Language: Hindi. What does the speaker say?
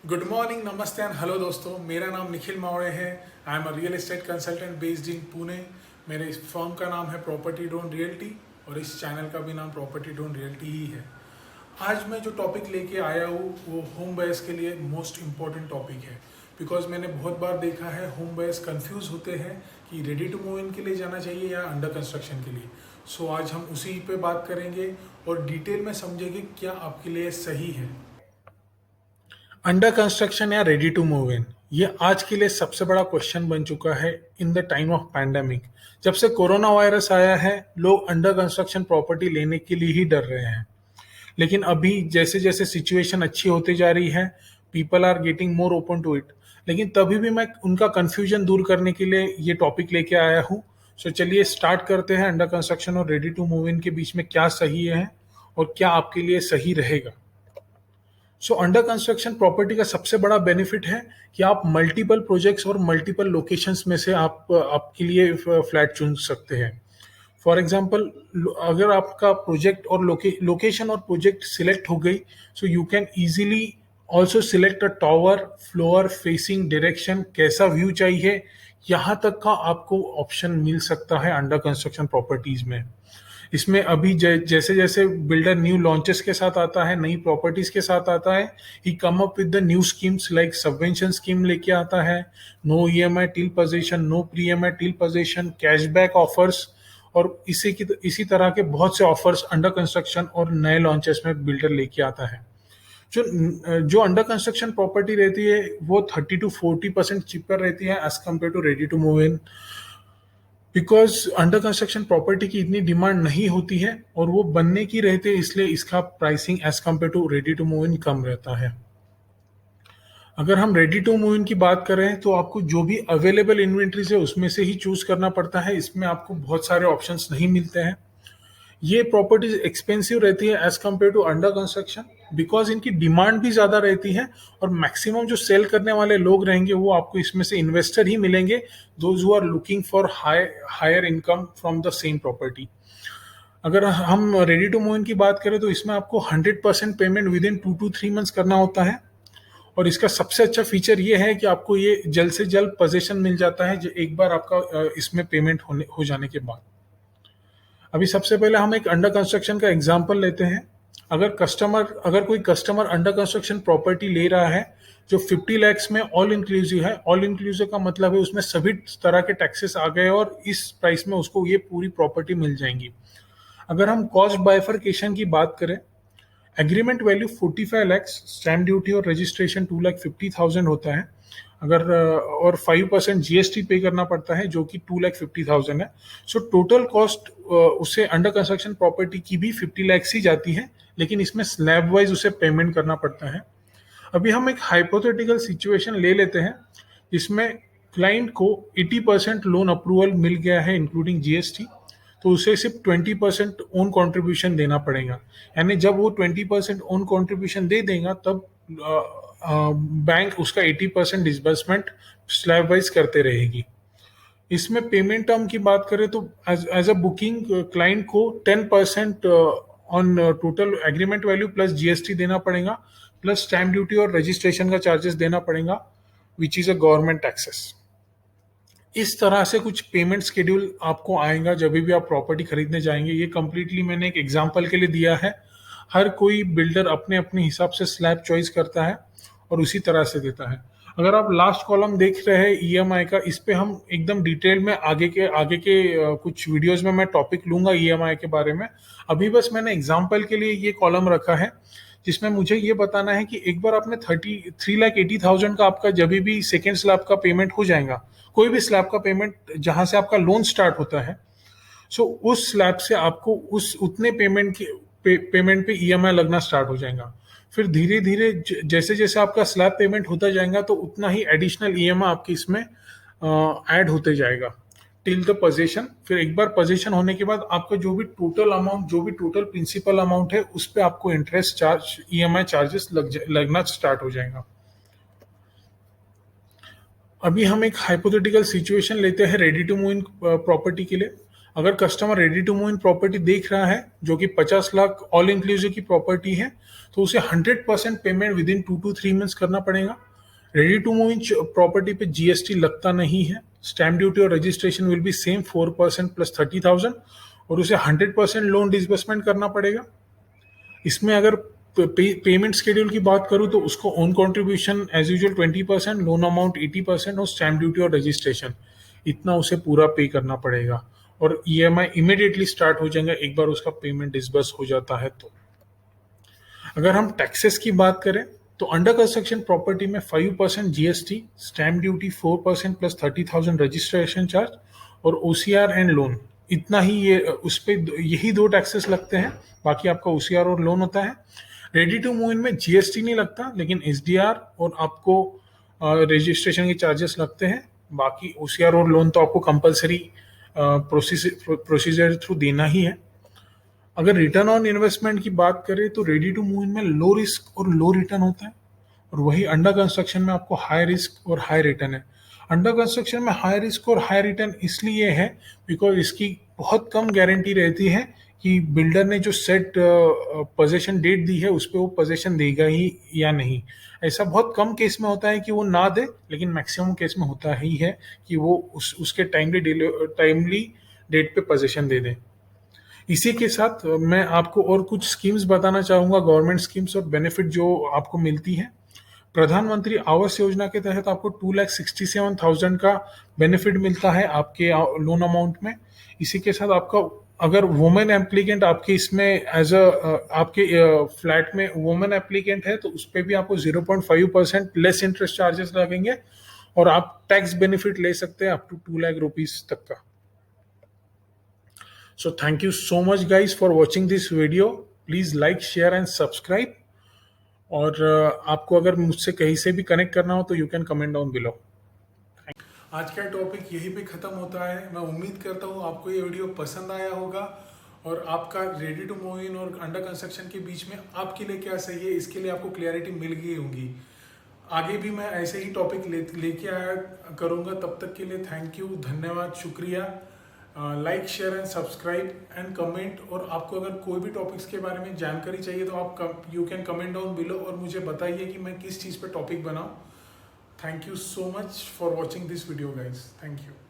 गुड मॉर्निंग, नमस्ते एंड हेलो दोस्तों। मेरा नाम निखिल मावड़े है। I am a real estate consultant based in Pune. मेरे इस फर्म का नाम है प्रॉपर्टी ड्रोन रियल्टी और इस चैनल का भी नाम प्रॉपर्टी ड्रोन रियल्टी ही है। आज मैं जो टॉपिक लेके आया हूँ वो होम बायर्स के लिए मोस्ट इम्पॉर्टेंट टॉपिक है। बिकॉज मैंने बहुत बार देखा है होम बायर्स कंफ्यूज होते हैं कि रेडी टू मूव इन के लिए जाना चाहिए या अंडर कंस्ट्रक्शन के लिए। सो आज हम उसी पे बात करेंगे और डिटेल में समझेंगे क्या आपके लिए सही है। अंडर कंस्ट्रक्शन या रेडी टू मूव इन, ये आज के लिए सबसे बड़ा क्वेश्चन बन चुका है in the time of pandemic. जब से कोरोना वायरस आया है, लोग अंडर कंस्ट्रक्शन प्रॉपर्टी लेने के लिए ही डर रहे हैं। लेकिन अभी जैसे जैसे सिचुएशन अच्छी होती जा रही है, people are getting more open to it. लेकिन तभी भी मैं उनका कंफ्यूजन दूर करने के लिए ये टॉपिक लेके आया हूँ। सो चलिए स्टार्ट करते हैं। अंडर कंस्ट्रक्शन और रेडी टू मूव इन के बीच में क्या सही है और क्या आपके लिए सही रहेगा। सो अंडर कंस्ट्रक्शन प्रॉपर्टी का सबसे बड़ा बेनिफिट है कि आप मल्टीपल प्रोजेक्ट्स और मल्टीपल लोकेशंस में से आप आपके लिए फ्लैट चुन सकते हैं। फॉर एग्जांपल, अगर आपका प्रोजेक्ट और लोकेशन और प्रोजेक्ट सिलेक्ट हो गई, so you can easily also select a tower, floor, facing, direction, कैसा व्यू चाहिए, यहाँ तक का आपको ऑप्शन मिल सकता है अंडर कंस्ट्रक्शन प्रॉपर्टीज में। इसमें अभी जैसे जैसे बिल्डर न्यू लॉन्चेस के साथ आता है, नई प्रॉपर्टीज के साथ आता है, he come up with the new schemes like subvention scheme लेके आता है, no EMI till possession, no pre EMI till possession, cashback offers और इसी तरह के बहुत से ऑफर्स अंडर कंस्ट्रक्शन और नए लॉन्चेस में बिल्डर लेके आता है। जो जो अंडर कंस्ट्रक्शन प्रॉपर्टी रहती है वो 30 to 40% चीपर रहती है as compare to ready to move in. Because under construction property की इतनी डिमांड नहीं होती है और वो बनने की रहती है, इसलिए इसका pricing as compare to ready to move in कम रहता है। अगर हम रेडी टू मूव इन की बात करें तो आपको जो भी अवेलेबल इन्वेंट्रीज है उसमें से ही चूज करना पड़ता है। इसमें आपको बहुत सारे ऑप्शंस नहीं मिलते हैं। ये प्रॉपर्टीज एक्सपेंसिव रहती है as compare to under construction because इनकी डिमांड भी ज्यादा रहती है और मैक्सिमम जो सेल करने वाले लोग रहेंगे वो आपको इसमें से इन्वेस्टर ही मिलेंगे, those who are looking for higher income from the same property. अगर हम रेडी टू मूव इन की बात करें तो इसमें आपको 100% payment within 2 to 3 months करना होता है। और इसका सबसे अच्छा फीचर ये है कि आपको ये जल्द से जल्द पोजीशन मिल जाता है जो एक बार आपका इसमें पेमेंट हो जाने के बाद। अभी सबसे पहले हम एक अंडर कंस्ट्रक्शन का एग्जांपल लेते हैं। अगर कोई कस्टमर अंडर कंस्ट्रक्शन प्रॉपर्टी ले रहा है जो 50 लैक्स में ऑल इंक्लूसिव है, ऑल इंक्लूसिव का मतलब है उसमें सभी तरह के टैक्सेस आ गए और इस प्राइस में उसको ये पूरी प्रॉपर्टी मिल जाएंगी। अगर हम कॉस्ट बाइफरकेशन की बात करें, agreement value 45 lakhs, stamp duty और रजिस्ट्रेशन 2,50,000 होता है। अगर और 5% जीएसटी पे करना पड़ता है जो कि 2,50,000 है। सो टोटल कॉस्ट उसे अंडर कंस्ट्रक्शन प्रॉपर्टी की भी 50 लैक्स ही जाती है, लेकिन इसमें स्लैब वाइज उसे पेमेंट करना पड़ता है। अभी हम एक हाइपोथेटिकल सिचुएशन ले लेते हैं जिसमें क्लाइंट को 80% लोन अप्रूवल मिल गया है इंक्लूडिंग जीएसटी, तो उसे सिर्फ 20% ओन कंट्रीब्यूशन देना पड़ेगा। यानी जब वो 20% ओन कंट्रीब्यूशन दे देगा तब बैंक उसका 80% डिसबर्समेंट स्लैब वाइज करते रहेगी। इसमें पेमेंट टर्म की बात करें तो एज अ बुकिंग क्लाइंट को 10% on total agreement value plus GST देना पड़ेगा, प्लस स्टैम्प ड्यूटी और रजिस्ट्रेशन का चार्जेस देना पड़ेगा which is a government taxes. इस तरह से कुछ पेमेंट शेड्यूल आपको आएगा जब भी आप प्रॉपर्टी खरीदने जाएंगे। ये कंप्लीटली मैंने एक एग्जांपल के लिए दिया है। हर कोई बिल्डर अपने अपने हिसाब से स्लैब चॉइस करता है और उसी तरह से देता है। अगर आप लास्ट कॉलम देख रहे हैं ईएमआई का, इस पे हम एकदम डिटेल में आगे के कुछ वीडियोस में मैं टॉपिक लूंगा ईएमआई के बारे में। अभी बस मैंने एग्जांपल के लिए ये कॉलम रखा है जिसमें मुझे ये बताना है कि एक बार आपने 3,80,000 का आपका जब भी सेकेंड स्लैब का पेमेंट हो जाएगा, कोई भी स्लैब का पेमेंट जहां से आपका लोन स्टार्ट होता है, सो उस स्लैब से आपको उस उतने पेमेंट पे ईएमआई लगना स्टार्ट हो जाएगा। फिर धीरे धीरे जैसे जैसे आपका स्लैब पेमेंट होता जाएगा तो उतना ही एडिशनल ईएमआई आपके इसमें ऐड होते जाएगा टिल द पोजीशन। फिर एक बार पोजीशन होने के बाद आपका जो भी टोटल प्रिंसिपल अमाउंट है उस पर आपको इंटरेस्ट चार्ज, ईएमआई चार्जेस लगना स्टार्ट हो जाएगा। अभी हम एक हाइपोथेटिकल सिचुएशन लेते हैं ready to move in property के लिए। अगर customer ready to move in property देख रहा है जो कि 50 लाख ऑल इंक्लूसिव की प्रॉपर्टी है, तो उसे 100% payment within 2 to 3 months करना पड़ेगा। Ready to move in property पे जीएसटी लगता नहीं है। स्टैम्प ड्यूटी और registration will be same 4% plus 30,000, और उसे 100% लोन डिसबर्समेंट करना पड़ेगा। इसमें अगर पेमेंट शेड्यूल की बात करूं तो उसको own contribution as usual 20%, loan amount 80% और स्टैम्प ड्यूटी और रजिस्ट्रेशन इतना उसे पूरा पे करना पड़ेगा, और ईएमआई इमीडिएटली स्टार्ट हो जाएगा एक बार उसका पेमेंट डिसबर्स हो जाता है। तो अगर हम टैक्सेस की बात करें तो अंडर कंस्ट्रक्शन प्रॉपर्टी में 5% GST, stamp duty 4% plus 30,000 registration charge और ओसीआर एंड लोन, इतना ही ये उस पर यही 2 टैक्सेस लगते हैं। बाकी आपका ओसीआर और लोन होता है। रेडी टू मूव इन में जीएसटी नहीं लगता, लेकिन एसडीआर और आपको रजिस्ट्रेशन के चार्जेस लगते हैं। बाकी ओसीआर और लोन तो आपको कंपलसरी प्रोसीजर थ्रू देना ही है। अगर रिटर्न ऑन इन्वेस्टमेंट की बात करें तो रेडी टू मूव इन में लो रिस्क और लो रिटर्न होता है, और वही अंडर कंस्ट्रक्शन में आपको हाई रिस्क और हाई रिटर्न है। अंडर कंस्ट्रक्शन में हाई रिस्क और हाई रिटर्न इसलिए है बिकॉज इसकी बहुत कम गारंटी रहती है कि बिल्डर ने जो सेट पोजीशन डेट दी है उस पर वो पोजीशन देगा ही या नहीं। ऐसा बहुत कम केस में होता है कि वो ना दे, लेकिन मैक्सिमम केस में होता ही है कि वो उसके टाइमली डेट पे पोजीशन दे दे। इसी के साथ मैं आपको और कुछ स्कीम्स बताना चाहूँगा, गवर्नमेंट स्कीम्स और बेनिफिट जो आपको मिलती है। प्रधानमंत्री आवास योजना के तहत आपको 2,67,000 का बेनिफिट मिलता है आपके लोन अमाउंट में। इसी के साथ आपका अगर वुमेन एप्लीकेंट आपके इसमें आपके फ्लैट में वुमेन एप्लीकेंट है तो उस पर भी आपको 0.5% लेस इंटरेस्ट चार्जेस लगेंगे, और आप टैक्स बेनिफिट ले सकते हैं अप टू 2 लाख रुपीज तक का। So thank you so much guys for watching this video. Please like, share and subscribe. और आपको अगर मुझसे कहीं से भी कनेक्ट करना हो तो you can comment down below. आज का टॉपिक यहीं पे ख़त्म होता है। मैं उम्मीद करता हूँ आपको ये वीडियो पसंद आया होगा, और आपका रेडी टू मूव इन और अंडर कंस्ट्रक्शन के बीच में आपके लिए क्या सही है इसके लिए आपको क्लैरिटी मिल गई होगी। आगे भी मैं ऐसे ही टॉपिक लेके आया करूँगा। तब तक के लिए थैंक यू, धन्यवाद, शुक्रिया। Like, share and subscribe and comment. और आपको अगर कोई भी टॉपिक्स के बारे में जानकारी चाहिए तो आप you can comment down below और मुझे बताइए कि मैं किस चीज़ पे टॉपिक बनाऊं। Thank you so much for watching this video guys. Thank you.